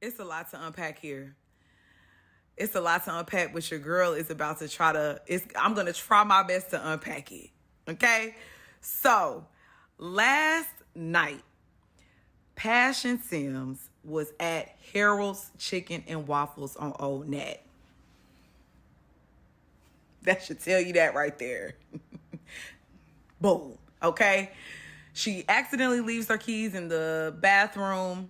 It's a lot to unpack here. It's a lot to unpack, but your girl is about to try to, I'm going to try my best to unpack it. Okay? So, last night, Passion Sims was at Harold's Chicken and Waffles on Old Nat. That should tell you that right there. Boom. Okay? She accidentally leaves her keys in the bathroom.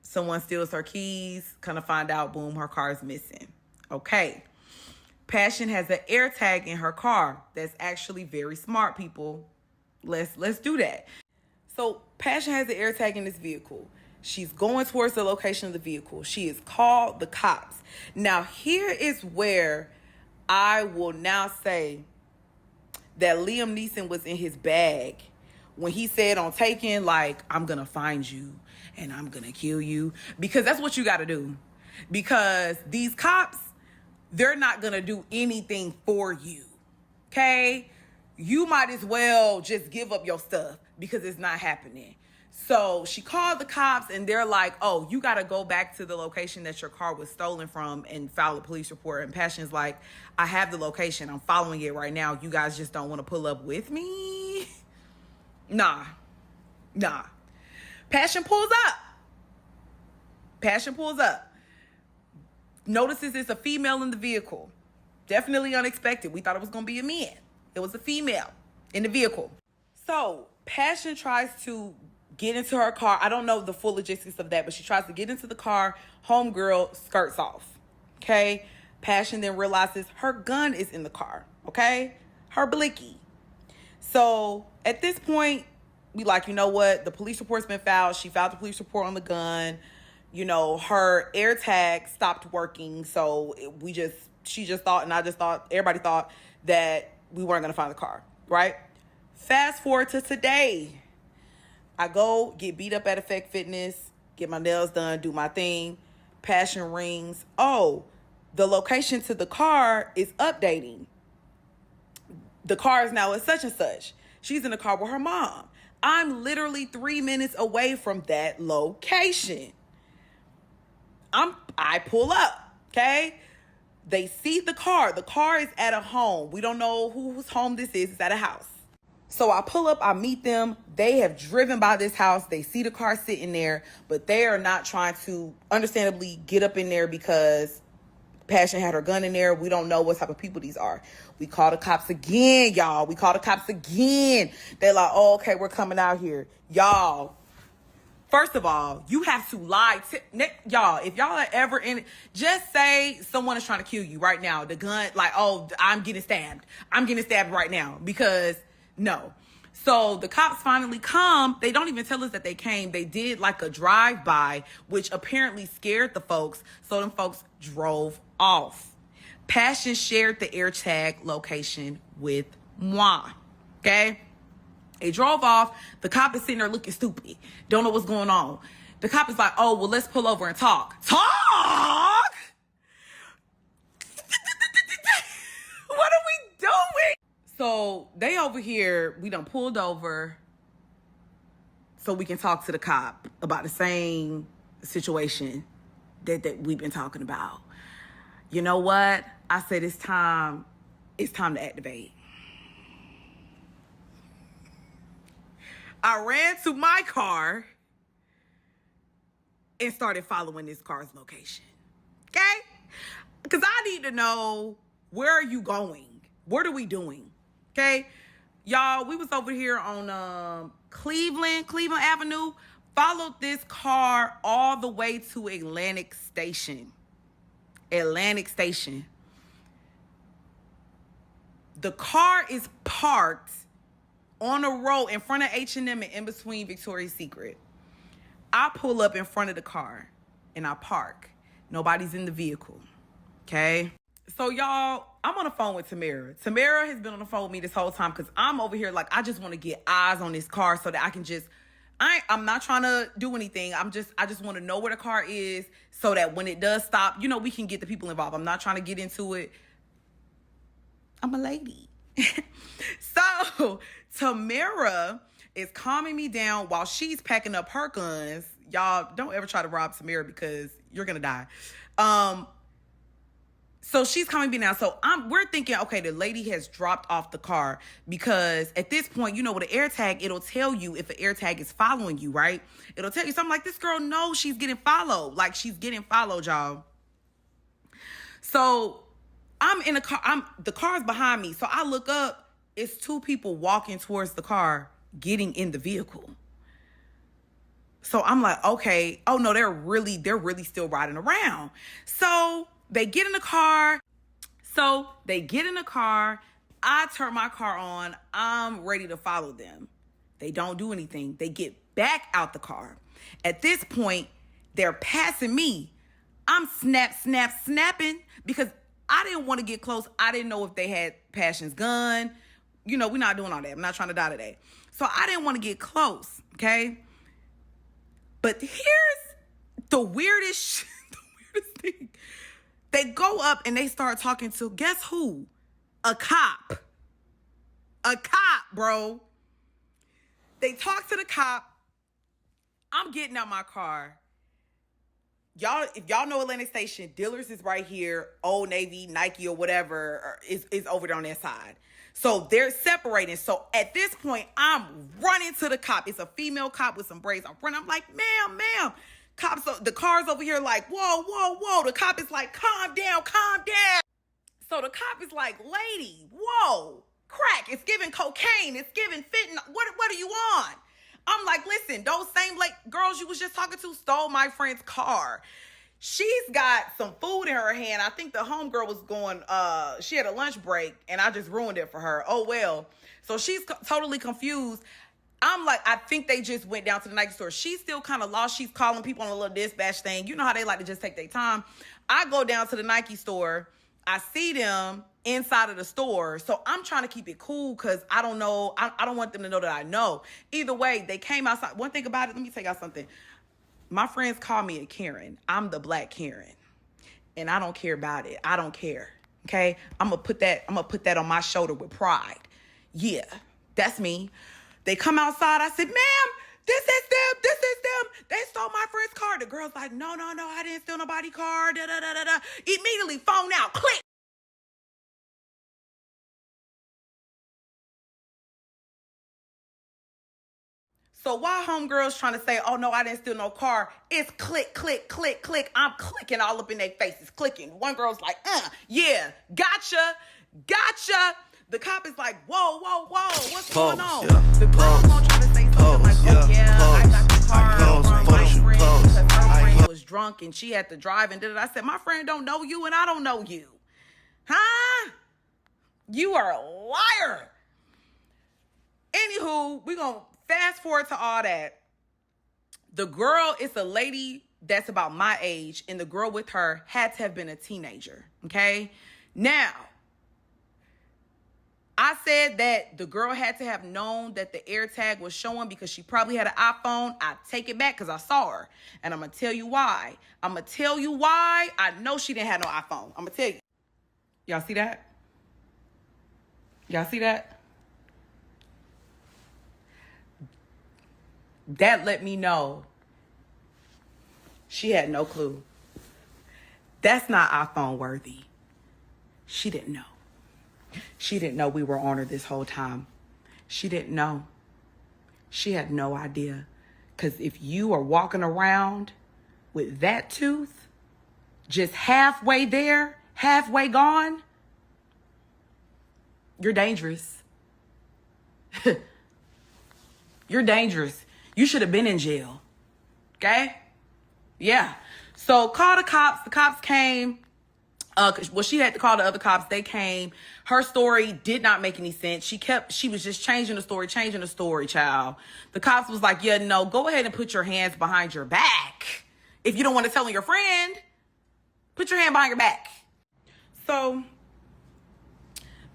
Someone steals her keys. Kind of find out, boom, her car is missing. Okay. Passion has an air tag in her car. That's actually very smart, people. Let's do that. So Passion has an air tag in this vehicle. She's going towards the location of the vehicle. She has called the cops. Now, here is where I will now say that Liam Neeson was in his bag when he said on Taken, like, I'm going to find you and I'm going to kill you. Because that's what you got to do. Because these cops, they're not going to do anything for you. Okay? You might as well just give up your stuff because it's not happening. So she called the cops and they're like, oh, you got to go back to the location that your car was stolen from and file a police report. And Passion's like, I have the location. I'm following it right now. You guys just don't want to pull up with me? Nah. Passion pulls up. Notices it's a female in the vehicle. Definitely unexpected. We thought it was going to be a man. It was a female in the vehicle. So Passion tries to get into her car. I don't know the full logistics of that, but she tries to get into the car. Homegirl skirts off. Okay? Passion then realizes her gun is in the car. Okay? Her blicky. So at this point, we like, you know what? The police report's been filed. She filed the police report on the gun. You know, her air tag stopped working. So she just thought, and I just thought, everybody thought that we weren't going to find the car. Right? Fast forward to today. I go get beat up at Effect Fitness, get my nails done, do my thing. Passion rings. Oh, the location to the car is updating. The car is now at such and such. She's in the car with her mom. I'm literally 3 minutes away from that location. I pull up, okay? They see the car. The car is at a home. We don't know whose home this is. It's at a house. So I pull up, I meet them. They have driven by this house. They see the car sitting there, but they are not trying to, understandably, get up in there because Passion had her gun in there. We don't know what type of people these are. We call the cops again, y'all. They're like, oh, okay, we're coming out here. Y'all, first of all, you have to lie. Y'all, if y'all are ever in it, just say someone is trying to kill you right now. The gun, like, oh, I'm getting stabbed. I'm getting stabbed right now because no. So the cops finally come. They don't even tell us that they came. They did like a drive-by, which apparently scared the folks. So them folks drove off. Passion shared the air tag location with moi. Okay? They drove off. The cop is sitting there looking stupid. Don't know what's going on. The cop is like, oh, well, let's pull over and talk. Talk? What are we doing? So they over here, we done pulled over so we can talk to the cop about the same situation that we've been talking about. You know what? I said it's time to activate. I ran to my car and started following this car's location. Okay? Because I need to know, where are you going? What are we doing? Okay? Y'all, we was over here on Cleveland Avenue. Followed this car all the way to Atlantic Station. The car is parked on a road in front of H&M and in between Victoria's Secret. I pull up in front of the car and I park. Nobody's in the vehicle. Okay? So y'all, I'm on the phone with Tamara. Tamara has been on the phone with me this whole time because I'm over here like, I just want to get eyes on this car so that I can just, I'm not trying to do anything. I just want to know where the car is so that when it does stop, you know, we can get the people involved. I'm not trying to get into it. I'm a lady. So Tamara is calming me down while she's packing up her guns. Y'all don't ever try to rob Samira because you're gonna die. So she's coming me now. So we're thinking, okay, the lady has dropped off the car, because at this point, you know, with an air tag, it'll tell you if an air tag is following you, right? It'll tell you. So I'm like, this girl knows she's getting followed. Like, she's getting followed, y'all. So I'm in the car. The car's behind me. So I look up. It's two people walking towards the car, getting in the vehicle. So I'm like, okay. Oh no, they're really still riding around. So they get in the car. I turn my car on. I'm ready to follow them. They don't do anything. They get back out the car. At this point, they're passing me. I'm snapping because I didn't want to get close. I didn't know if they had Passion's gun. You know, we're not doing all that. I'm not trying to die today. So I didn't want to get close, okay? But here's the weirdest thing. They go up and they start talking to, guess who? A cop. A cop, bro. They talk to the cop. I'm getting out my car. Y'all, if y'all know Atlantic Station, Dillard's is right here. Old Navy, Nike, or whatever is over there on that side. So they're separating. So at this point, I'm running to the cop. It's a female cop with some braids. I'm running. I'm like, ma'am. Cops, the car's over here like, whoa. The cop is like, calm down. So the cop is like, lady, whoa, crack. It's giving cocaine. It's giving fentanyl. What are you on? I'm like, listen, those same girls you was just talking to stole my friend's car. She's got some food in her hand. I think the homegirl was going, she had a lunch break and I just ruined it for her. Oh, well. So she's totally confused. I'm like, I think they just went down to the Nike store. She's still kind of lost. She's calling people on a little dispatch thing. You know how they like to just take their time. I go down to the Nike store. I see them inside of the store. So I'm trying to keep it cool because I don't know. I don't want them to know that I know. Either way, they came outside. One thing about it, let me tell y'all something. My friends call me a Karen. I'm the black Karen. And I don't care about it. I don't care. Okay? I'm gonna put that on my shoulder with pride. Yeah, that's me. They come outside. I said, ma'am, this is them. They stole my friend's car. The girl's like, no, I didn't steal nobody's car. Immediately, phone out, click. So while homegirl's trying to say, oh no, I didn't steal no car, it's click. I'm clicking all up in their faces, clicking. One girl's like, yeah, gotcha. The cop is like, whoa, what's going on? Yeah. The girl's gonna try to say something like, I got the car from my friend because her friend was drunk and she had to drive and did it. I said, my friend don't know you and I don't know you. Huh? You are a liar. Anywho, we're gonna fast forward to all that. The girl is a lady that's about my age, and the girl with her had to have been a teenager, okay? Now, I said that the girl had to have known that the air tag was showing because she probably had an iPhone. I take it back because I saw her, and I'm going to tell you why. I know she didn't have no iPhone. I'm going to tell you. Y'all see that? That let me know she had no clue. That's not iPhone worthy. She didn't know. She didn't know we were on her this whole time. She didn't know. She had no idea. Because if you are walking around with that tooth, just halfway there, halfway gone, you're dangerous. You're dangerous. You should have been in jail. Okay? Yeah. So call the cops. The cops came. Well, she had to call the other cops. They came. Her story did not make any sense. She was just changing the story, child. The cops was like, yeah, no, go ahead and put your hands behind your back. If you don't want to tell on your friend, put your hand behind your back. So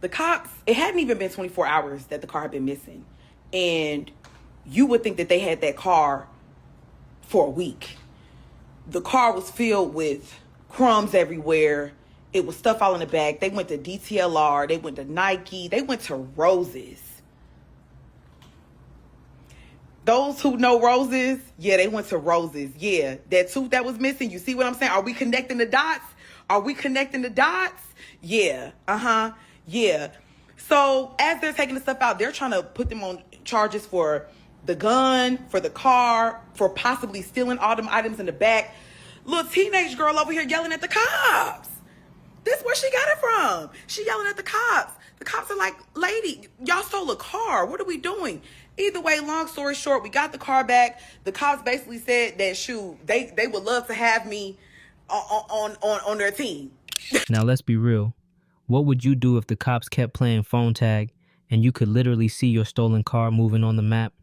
the cops, it hadn't even been 24 hours that the car had been missing. And you would think that they had that car for a week. The car was filled with crumbs everywhere. It was stuff all in the back. They went to DTLR. They went to Nike. They went to Roses. Those who know Roses, yeah, they went to Roses. Yeah, that tooth that was missing. You see what I'm saying? Are we connecting the dots? Are we connecting the dots? Yeah. Yeah. So as they're taking the stuff out, they're trying to put them on charges for the gun, for the car, for possibly stealing all them items in the back. Little teenage girl over here yelling at the cops. This is where she got it from. She yelling at the cops. The cops are like, lady, y'all stole a car. What are we doing? Either way, long story short, we got the car back. The cops basically said that, shoot, they would love to have me on their team. Now, let's be real. What would you do if the cops kept playing phone tag and you could literally see your stolen car moving on the map?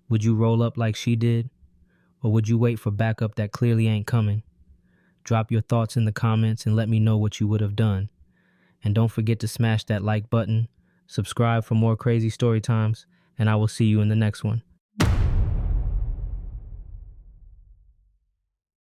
Would you roll up like she did? Or would you wait for backup that clearly ain't coming? Drop your thoughts in the comments and let me know what you would have done. And don't forget to smash that like button, subscribe for more crazy story times, and I will see you in the next one.